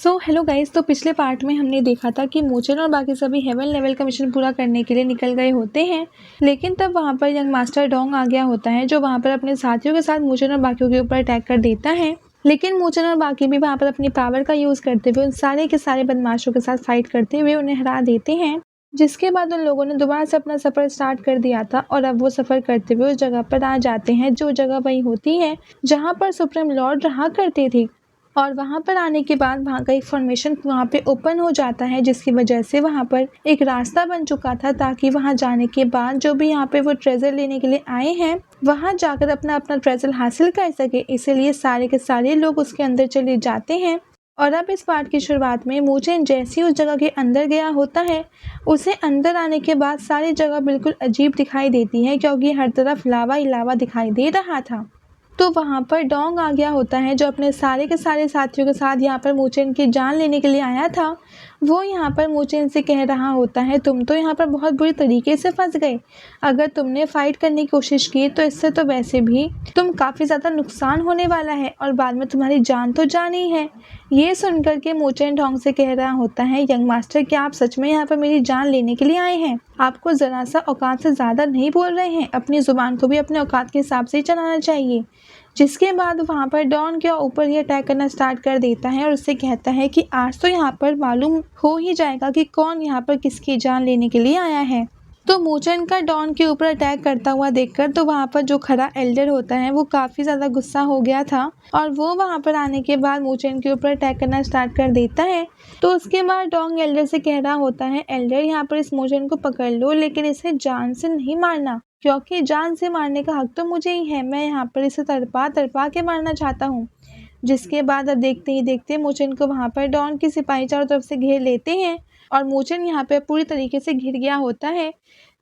Hello guys. तो पिछले part में हमने देखा था कि मोचन और बाकी सभी हेवन लेवल का मिशन पूरा करने के लिए निकल गए होते हैं, लेकिन तब वहां पर यंग मास्टर डोंग आ गया होता है, जो वहां पर अपने साथियों के साथ मोचन और बाकियों के ऊपर अटैक कर देता है। लेकिन मोचन और बाकी भी वहां पर अपनी पावर का यूज करते हुए उन सारे के सारे बदमाशों के साथ फाइट करते हुए उन्हें हरा देते हैं। जिसके बाद उन लोगों ने दोबारा से अपना सफर स्टार्ट कर दिया था और अब वो सफर करते हुए उस जगह पर आ जाते हैं, जो जगह वही होती है जहाँ पर सुप्रीम लॉर्ड रहा करते थे। और वहाँ पर आने के बाद वहाँ का एक फॉर्मेशन वहाँ पे ओपन हो जाता है, जिसकी वजह से वहाँ पर एक रास्ता बन चुका था, ताकि वहाँ जाने के बाद जो भी यहाँ पे वो ट्रेजर लेने के लिए आए हैं वहाँ जाकर अपना अपना ट्रेजर हासिल कर सके। इसीलिए सारे के सारे लोग उसके अंदर चले जाते हैं। और अब इस पार्ट की शुरुआत में मोचेन जैसे ही उस जगह के अंदर गया होता है, उसे अंदर आने के बाद सारी जगह बिल्कुल अजीब दिखाई देती है, क्योंकि हर तरफ लावा ही लावा दिखाई दे रहा था। तो वहाँ पर डोंग आ गया होता है, जो अपने सारे के सारे साथियों के साथ यहाँ पर मोचेन की जान लेने के लिए आया था। वो यहाँ पर मोचेन से कह रहा होता है, तुम तो यहाँ पर बहुत बुरी तरीके से फंस गए। अगर तुमने फाइट करने की कोशिश की तो इससे तो वैसे भी तुम काफ़ी ज़्यादा नुकसान होने वाला है, और बाद में तुम्हारी जान तो जानी है। ये सुनकर के मोचेन डोंग से कह रहा होता है, यंग मास्टर, क्या आप सच में यहाँ पर मेरी जान लेने के लिए आए हैं? आपको ज़रा सा औकात से ज़्यादा नहीं बोल रहे हैं? अपनी ज़ुबान को भी अपने औकात के हिसाब से ही चलाना चाहिए। जिसके बाद वहाँ पर डॉन के ऊपर ही अटैक करना स्टार्ट कर देता है और उससे कहता है कि आज तो यहाँ पर मालूम हो ही जाएगा कि कौन यहाँ पर किसकी जान लेने के लिए आया है। तो मोचन का डॉन के ऊपर अटैक करता हुआ देखकर तो वहाँ पर जो खड़ा एल्डर होता है वो काफ़ी ज़्यादा गुस्सा हो गया था, और वो वहाँ पर आने के बाद मोचन के ऊपर अटैक करना स्टार्ट कर देता है। तो उसके बाद डोंग एल्डर से कह रहा होता है, एल्डर, यहाँ पर इस मोचन को पकड़ लो, लेकिन इसे जान से नहीं मारना, क्योंकि जान से मारने का हक तो मुझे ही है। मैं यहाँ पर इसे तड़पा तड़पा के मारना चाहता हूँ। जिसके बाद अब देखते ही देखते मोचन को वहाँ पर डॉन के सिपाही चारों तरफ से घेर लेते हैं, और मोचन यहाँ पे पूरी तरीके से घिर गया होता है।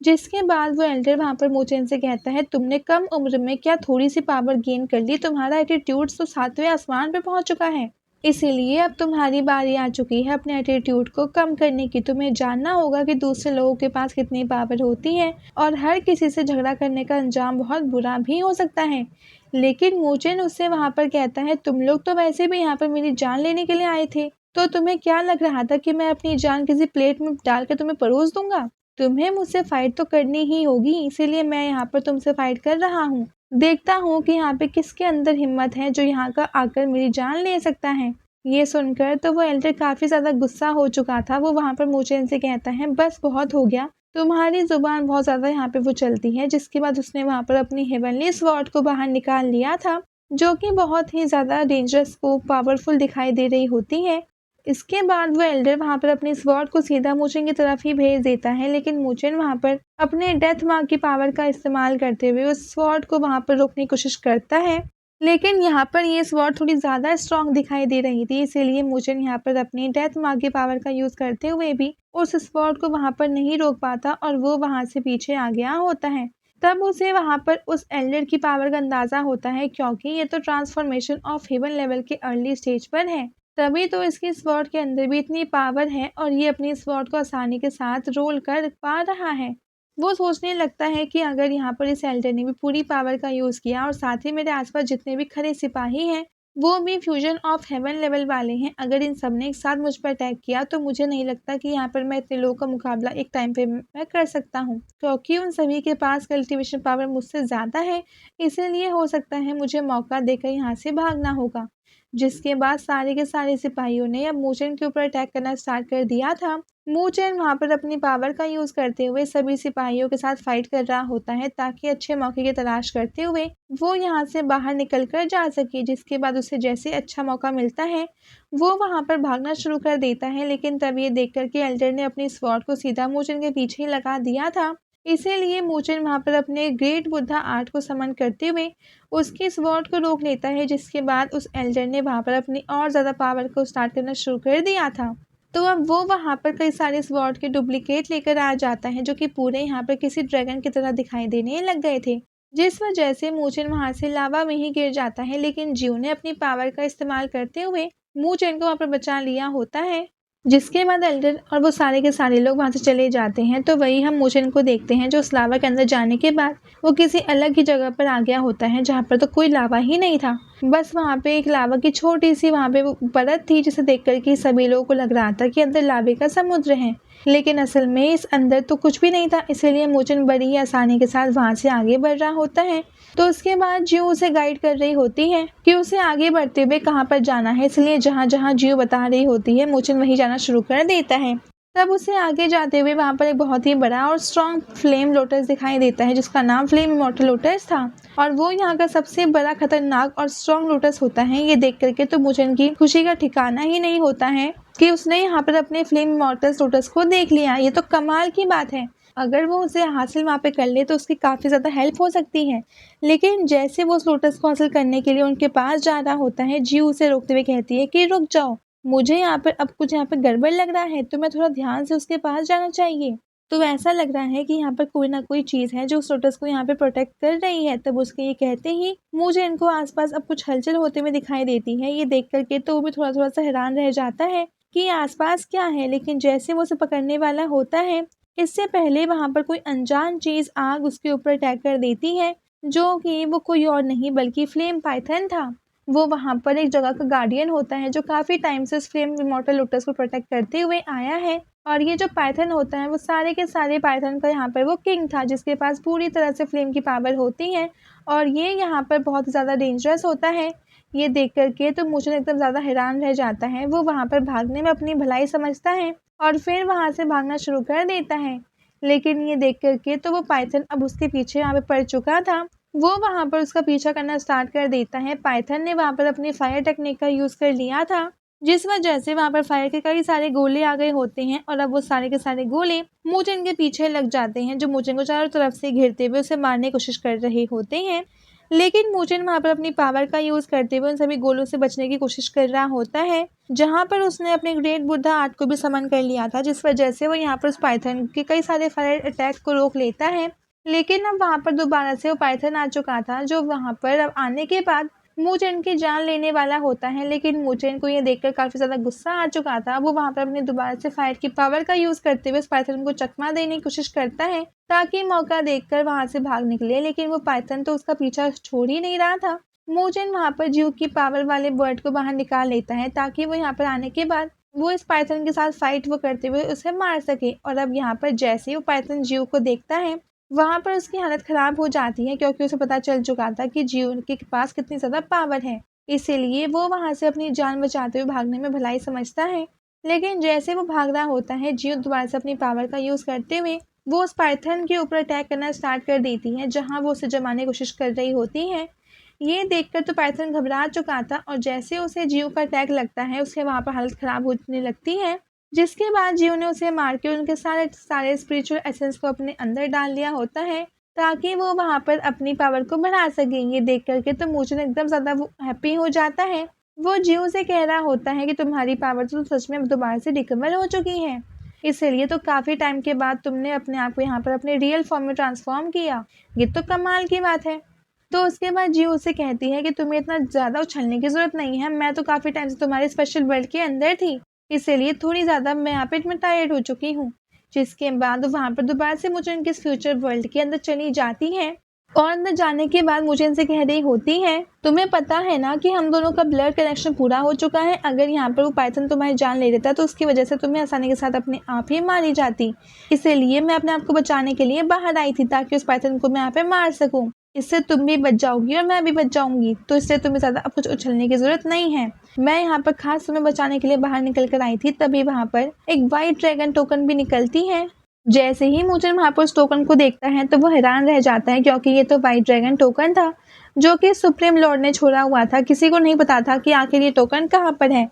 जिसके बाद वो एल्डर वहाँ पर मोचन से कहता है, तुमने कम उम्र में क्या थोड़ी सी पावर गेन कर ली? तुम्हारा एटीट्यूड तो 7वें आसमान पे पहुँच चुका है। इसीलिए अब तुम्हारी बारी आ चुकी है अपने एटीट्यूड को कम करने की। तुम्हें जानना होगा कि दूसरे लोगों के पास कितनी पावर होती है, और हर किसी से झगड़ा करने का अंजाम बहुत बुरा भी हो सकता है। लेकिन मोचेन उससे वहाँ पर कहता है, तुम लोग तो वैसे भी यहाँ पर मेरी जान लेने के लिए आए थे, तो तुम्हें क्या लग रहा था कि मैं अपनी जान किसी प्लेट में डालकर तुम्हें परोस दूंगा? तुम्हें मुझसे फाइट तो करनी ही होगी, इसीलिए मैं यहाँ पर तुमसे फाइट कर रहा हूँ। देखता हूँ कि यहाँ पे किसके अंदर हिम्मत है जो यहाँ का आकर मेरी जान ले सकता है। ये सुनकर तो वो एल्डर काफ़ी ज़्यादा गुस्सा हो चुका था। वो वहाँ पर मोचेन से कहता है, बस बहुत हो गया, तुम्हारी ज़ुबान बहुत ज़्यादा यहाँ पे वो चलती है। जिसके बाद उसने वहाँ पर अपनी हेवनली स्वॉर्ड को बाहर निकाल लिया था, जो कि बहुत ही ज़्यादा डेंजरस को पावरफुल दिखाई दे रही होती है। इसके बाद वो एल्डर वहाँ पर अपनी स्वॉर्ड को सीधा मोचेन की तरफ ही भेज देता है, लेकिन मोचेन वहाँ पर अपने डेथ मार्क की पावर का इस्तेमाल करते हुए उस स्वॉर्ड को वहाँ पर रोकने की कोशिश करता है। लेकिन यहाँ पर ये स्वॉर्ड थोड़ी ज़्यादा स्ट्रॉन्ग दिखाई दे रही थी, इसीलिए मोचेन यहाँ पर अपनी डेथ मार्क की पावर का यूज़ करते हुए भी उस स्वॉर्ड को वहाँ पर नहीं रोक पाता, और वो वहाँ से पीछे आ गया होता है। तब उसे वहाँ पर उस एल्डर की पावर का अंदाज़ा होता है, क्योंकि ये तो ट्रांसफॉर्मेशन ऑफ हेवन लेवल के अर्ली स्टेज पर है, तभी तो इसकी स्वॉर्ड के अंदर भी इतनी पावर है, और ये अपनी स्वॉर्ड को आसानी के साथ रोल कर पा रहा है। वो सोचने लगता है कि अगर यहाँ पर इस एल्डर ने भी पूरी पावर का यूज़ किया, और साथ ही मेरे आसपास जितने भी खड़े सिपाही हैं वो भी फ्यूजन ऑफ हेवन लेवल वाले हैं, अगर इन सब ने एक साथ मुझ पर अटैक किया तो मुझे नहीं लगता कि यहाँ पर मैं इतने लोगों का मुकाबला एक टाइम पे मैं कर सकता हूँ, क्योंकि उन सभी के पास कल्टीवेशन पावर मुझसे ज़्यादा है। इसीलिए हो सकता है मुझे मौका देकर यहाँ से भागना होगा। जिसके बाद सारे के सारे सिपाहियों ने अब मोचेन के ऊपर अटैक करना स्टार्ट कर दिया था। मोचेन वहाँ पर अपनी पावर का यूज़ करते हुए सभी सिपाहियों के साथ फाइट कर रहा होता है, ताकि अच्छे मौके की तलाश करते हुए वो यहाँ से बाहर निकल कर जा सके। जिसके बाद उसे जैसे अच्छा मौका मिलता है वो वहाँ पर भागना शुरू कर देता है, लेकिन तब ये देख कर के एल्डर ने अपनी स्वॉर्ड को सीधा मोचेन के पीछे ही लगा दिया था। इसीलिए मोचेन वहाँ पर अपने ग्रेट बुद्धा आर्ट को समन करते हुए उसकी स्वॉर्ड को रोक लेता है। जिसके बाद उस एल्डर ने वहाँ पर अपनी और ज़्यादा पावर को स्टार्ट करना शुरू कर दिया था। तो अब वो वहाँ पर कई सारे स्वॉर्ड के डुप्लीकेट लेकर आ जाता है, जो कि पूरे यहाँ पर किसी ड्रैगन की तरह दिखाई देने लग गए थे। जिस वजह से मोचेन वहाँ से लावा में ही गिर जाता है, लेकिन जियो ने अपनी पावर का इस्तेमाल करते हुए मोचेन को वहाँ पर बचा लिया होता है। जिसके बाद एल्डर और वो सारे के सारे लोग वहाँ से चले जाते हैं। तो वही हम मोचन को देखते हैं जो उस लावा के अंदर जाने के बाद वो किसी अलग ही जगह पर आ गया होता है जहाँ पर तो कोई लावा ही नहीं था। बस वहाँ पे एक लावा की छोटी सी वहाँ पे वो परत थी जिसे देख कर के सभी लोगों को लग रहा था कि अंदर लावे का समुद्र है, लेकिन असल में इस अंदर तो कुछ भी नहीं था। इसलिए मोचन बड़ी ही आसानी के साथ वहाँ से आगे बढ़ रहा होता है। तो उसके बाद जियो उसे गाइड कर रही होती है कि उसे आगे बढ़ते हुए कहाँ पर जाना है, इसलिए जहाँ जहाँ जियो बता रही होती है मोचन वहीं जाना शुरू कर देता है। तब उसे आगे जाते हुए वहाँ पर एक बहुत ही बड़ा और स्ट्रॉन्ग फ्लेम लोटस दिखाई देता है जिसका नाम फ्लेम इमॉर्टल लोटस था, और वो यहाँ का सबसे बड़ा खतरनाक और स्ट्रॉन्ग लोटस होता है। ये देख करके तो मोचन की खुशी का ठिकाना ही नहीं होता है कि उसने यहाँ पर अपने फ्लेम इमॉर्टल लोटस को देख लिया। ये तो कमाल की बात है, अगर वो उसे हासिल वहाँ पे कर ले तो उसकी काफ़ी ज़्यादा हेल्प हो सकती है। लेकिन जैसे वो उस लोटस को हासिल करने के लिए उनके पास जा रहा होता है, जियो उसे रोकते हुए कहती है कि रुक जाओ, मुझे यहाँ पर अब कुछ यहाँ पर गड़बड़ लग रहा है, तो मैं थोड़ा ध्यान से उसके पास जाना चाहिए। तो ऐसा लग रहा है कि यहाँ पर कोई ना कोई चीज़ है जो उस लोटस को यहाँ पे प्रोटेक्ट कर रही है। तब उसके ये कहते ही मुझे इनको आसपास अब कुछ हलचल होते हुए दिखाई देती है। ये देख करके तो वो भी थोड़ा थोड़ा सा हैरान रह जाता है कि आसपास क्या है, लेकिन जैसे वो उसे पकड़ने वाला होता है इससे पहले वहाँ पर कोई अनजान चीज़ आग उसके ऊपर अटैक कर देती है, जो कि वो कोई और नहीं बल्कि फ्लेम पाइथन था। वो वहाँ पर एक जगह का गार्डियन होता है जो काफ़ी टाइम से उस फ्लेम इमॉर्टल लोटस को प्रोटेक्ट करते हुए आया है। और ये जो पाइथन होता है वो सारे के सारे पाइथन का यहाँ पर वो किंग था जिसके पास पूरी तरह से फ्लेम की पावर होती है, और ये यहाँ पर बहुत ज़्यादा डेंजरस होता है। ये देख करके तो मोचन एकदम ज़्यादा हैरान रह जाता है। वो वहाँ पर भागने में अपनी भलाई समझता है और फिर वहाँ से भागना शुरू कर देता है। लेकिन ये देख करके तो वो पाइथन अब उसके पीछे यहाँ पे पड़ चुका था। वो वहाँ पर उसका पीछा करना स्टार्ट कर देता है। पाइथन ने वहाँ पर अपनी फायर टेक्निक का यूज़ कर लिया था, जिस वजह से वहाँ पर फायर के कई सारे गोले आ गए होते हैं, और अब वो सारे के सारे गोले मोचन के पीछे लग जाते हैं जो मोचन को चारों तरफ से घेरते हुए उसे मारने की कोशिश कर रहे होते हैं। लेकिन मोचन वहाँ पर अपनी पावर का यूज़ करते हुए उन सभी गोलों से बचने की कोशिश कर रहा होता है, जहाँ पर उसने अपने ग्रेट बुद्धा आर्ट को भी समन कर लिया था, जिस वजह से वो यहाँ पर उस पाइथन के कई सारे फायर अटैक को रोक लेता है। लेकिन अब वहाँ पर दोबारा से वो पाइथन आ चुका था जो वहाँ पर अब आने के बाद मोचन की जान लेने वाला होता है। लेकिन मोचन को ये देखकर काफ़ी ज़्यादा गुस्सा आ चुका था। वो वहाँ पर अपने दोबारा से फायर की पावर का यूज़ करते हुए उस पाइथन को चकमा देने की कोशिश करता है ताकि मौका देखकर वहाँ से भाग निकले, लेकिन वो पाइथन तो उसका पीछा छोड़ ही नहीं रहा था। मोचन वहाँ पर जियो की पावर वाले बर्ड को बाहर निकाल लेता है ताकि वो यहाँ पर आने के बाद वो इस पाइथन के साथ फाइट वो करते हुए उसे मार सके। और अब यहाँ पर जैसे ही वो पाइथन जियो को देखता है वहाँ पर उसकी हालत ख़राब हो जाती है, क्योंकि उसे पता चल चुका था कि जियो के पास कितनी ज़्यादा पावर है। इसीलिए वो वहाँ से अपनी जान बचाते हुए भागने में भलाई समझता है। लेकिन जैसे वो भाग रहा होता है, जियो दोबारा से अपनी पावर का यूज़ करते हुए वो उस पाइथन के ऊपर अटैक करना स्टार्ट कर देती है जहाँ वो उसे जमाने की कोशिश कर रही होती है। ये देखकर तो पाइथन घबरा चुका था, और जैसे उसे जियो का अटैक लगता है उसके वहाँ पर हालत ख़राब होने लगती है, जिसके बाद जियो ने उसे मार के उनके सारे स्पिरिचुअल एसेंस को अपने अंदर डाल लिया होता है ताकि वो वहाँ पर अपनी पावर को बढ़ा सके। ये देख करके तो मोचन एकदम ज़्यादा वो हैप्पी हो जाता है। वो जियो से कह रहा होता है कि तुम्हारी पावर तो सच में दोबारा से रिकवर हो चुकी है, इसलिए तो काफ़ी टाइम के बाद तुमने अपने आप को यहाँ पर अपने रियल फॉर्म में ट्रांसफॉर्म किया। ये तो कमाल की बात है। तो उसके बाद जियो उसे कहती है कि तुम्हें इतना ज़्यादा उछलने की ज़रूरत नहीं है, मैं तो काफ़ी टाइम से तुम्हारे स्पेशल वर्ल्ड के अंदर थी, इसलिए थोड़ी ज़्यादा मैं यहाँ पे इतना टायर्ड हो चुकी हूँ। जिसके बाद वहाँ पर दोबारा से मुझे उनके फ्यूचर वर्ल्ड के अंदर चली जाती है, और अंदर जाने के बाद मुझे इनसे कह रही होती है तुम्हें पता है ना कि हम दोनों का ब्लड कनेक्शन पूरा हो चुका है। अगर यहाँ पर वो पाइथन तुम्हारी जान ले लेता तो उसकी वजह से तुम्हें आसानी के साथ अपने आप ही मारी जाती। इसीलिए मैं अपने आप को बचाने के लिए बाहर आई थी ताकि उस पाइथन को मैं यहाँ पे मार सकूँ। इससे तुम भी बच जाओगी और मैं भी बच जाऊंगी, तो इससे तुम्हें ज़्यादा अब कुछ उछलने की ज़रूरत नहीं है। मैं यहाँ पर खास तुम्हें बचाने के लिए बाहर निकल कर आई थी। तभी वहाँ पर एक वाइट ड्रैगन टोकन भी निकलती है। जैसे ही मोचन वहाँ पर उस टोकन को देखता है तो वो हैरान रह जाता है, क्योंकि ये तो वाइट ड्रैगन टोकन था जो कि सुप्रीम लॉर्ड ने छोड़ा हुआ था। किसी को नहीं पता था कि आखिर ये टोकन कहाँ पर है,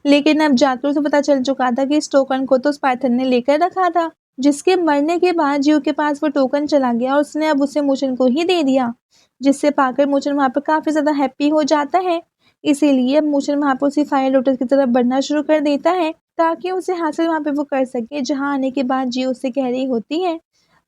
लेकिन अब जाकर उसे पता चल चुका था कि इस टोकन को तो उस पाइथन ने लेकर रखा था, जिसके मरने के बाद जियो के पास वो टोकन चला गया और उसने अब उसे मोचन को ही दे दिया, जिससे पाकर मोचन वहाँ पर काफ़ी ज़्यादा हैप्पी हो जाता है। इसीलिए अब मोचन वहाँ पर उसी फायर लोटस की तरफ बढ़ना शुरू कर देता है ताकि उसे हासिल वहाँ पे वो कर सके, जहाँ आने के बाद जियो उससे कह रही होती है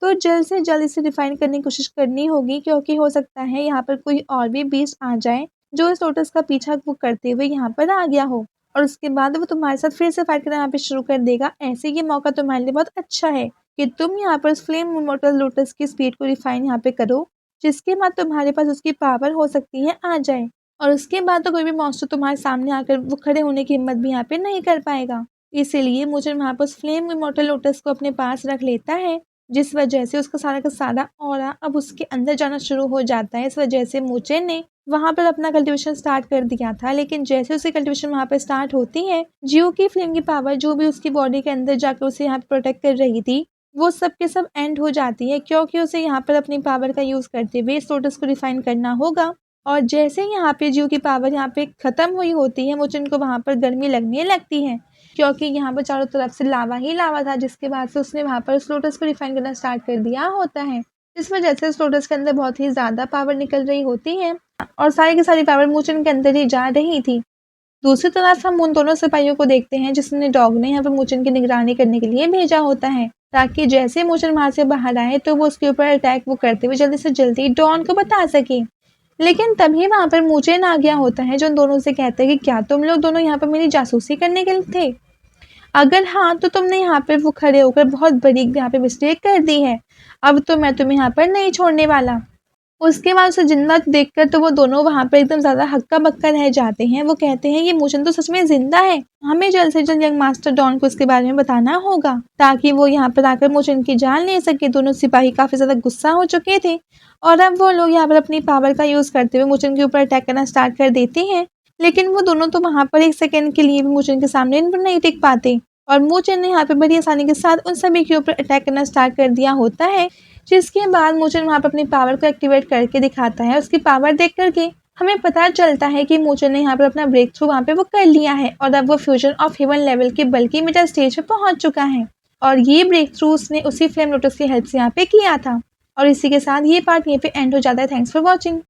तो जल्द से जल्द इसे रिफाइन करने की कोशिश करनी होगी, क्योंकि हो सकता है यहाँ पर कोई और भी बीस्ट आ जाए जो इस लोटस का पीछा वो करते हुए यहाँ पर आ गया हो। और उसके बाद वो तुम्हारे साथ फिर से फाइट करना यहाँ पे शुरू कर देगा। ऐसे ये मौका तुम्हारे लिए बहुत अच्छा है कि तुम यहाँ पर उस फ्लेम इमॉर्टल लोटस की स्पीड को रिफाइन यहाँ पे करो, जिसके बाद तुम्हारे पास उसकी पावर हो सकती है आ जाए, और उसके बाद तो कोई भी मॉन्स्टर तुम्हारे सामने आकर वो खड़े होने की हिम्मत भी यहाँ पे नहीं कर पाएगा। इसीलिए मुझे वहाँ पर उस फ्लेम इमॉर्टल लोटस को अपने पास रख लेता है, जिस वजह से उसका सारा का सारा ऑरा अब उसके अंदर जाना शुरू हो जाता है। इस वजह से मोचे ने वहाँ पर अपना कल्टीवेशन स्टार्ट कर दिया था, लेकिन जैसे उसकी कल्टीवेशन वहाँ पर स्टार्ट होती है, जियो की फ्लेम की पावर जो भी उसकी बॉडी के अंदर जाकर उसे यहाँ प्रोटेक्ट कर रही थी, वो सब के सब एंड हो जाती है, क्योंकि उसे यहाँ पर अपनी पावर का यूज़ करते हुए इस लोटस को रिफाइन करना होगा। और जैसे यहाँ पे जियो की पावर यहाँ पे ख़त्म हुई होती है, मोचन को वहाँ पर गर्मी लगने लगती है, क्योंकि यहाँ पर चारों तरफ से लावा ही लावा था, जिसके बाद से उसने वहाँ पर उस लोटस को रिफाइन करना स्टार्ट कर दिया होता है। इस वजह से उस लोटस के अंदर बहुत ही ज़्यादा पावर निकल रही होती है और सारी की सारी पावर मोचन के अंदर ही जा रही थी। दूसरी तरफ हम उन दोनों सिपाहियों को देखते हैं जिसने डॉग ने यहाँ पर मोचन की निगरानी करने के लिए भेजा होता है, ताकि जैसे मोचन वहाँ से बाहर आए तो वो उसके ऊपर अटैक वो करते हुए जल्दी से जल्दी डॉन को बता सके। लेकिन तभी वहाँ पर मोचन आ गया होता है, जो उन दोनों से कहते हैं कि क्या तुम लोग दोनों यहाँ पर मेरी जासूसी करने के लिए थे? अगर हाँ, तो तुमने यहाँ पर वो खड़े होकर बहुत बड़ी यहाँ पे मिस्टेक कर दी है। अब तो मैं तुम्हें यहाँ पर नहीं छोड़ने वाला। उसके बाद उसे जिंदा देखकर तो वो दोनों वहाँ पर एकदम ज़्यादा हक्का बक्का रह जाते हैं। वो कहते हैं ये मोचन तो सच में जिंदा है, हमें जल्द से जल्द यंग मास्टर डॉन को इसके बारे में बताना होगा, ताकि वो यहाँ पर आकर मोचन की जान ले सके। दोनों सिपाही काफ़ी ज़्यादा गुस्सा हो चुके थे और अब वो लोग यहाँ पर अपनी पावर का यूज़ करते हुए मोचन के ऊपर अटैक करना स्टार्ट कर देते हैं। लेकिन वो दोनों तो वहाँ पर एक सेकेंड के लिए भी मोचन के सामने नहीं टिक पाते और मोचन ने यहाँ पे बड़ी आसानी के साथ उन सभी के ऊपर अटैक करना स्टार्ट कर दिया होता है। जिसके बाद मोचन वहाँ पर अपनी पावर को एक्टिवेट करके दिखाता है। उसकी पावर देख करके हमें पता चलता है कि मोचन ने यहाँ पर अपना ब्रेक थ्रू वहाँ पे वो कर लिया है और अब वो फ्यूजन ऑफ हेवन लेवल के बल्कि मीटर स्टेज पे पहुँच चुका है। और ये ब्रेक थ्रू उसने उसी फ्लेम लोटस की हेल्प से यहाँ पे किया था। और इसी के साथ ये पार्ट यहीं पे एंड हो जाता है। Thanks for watching.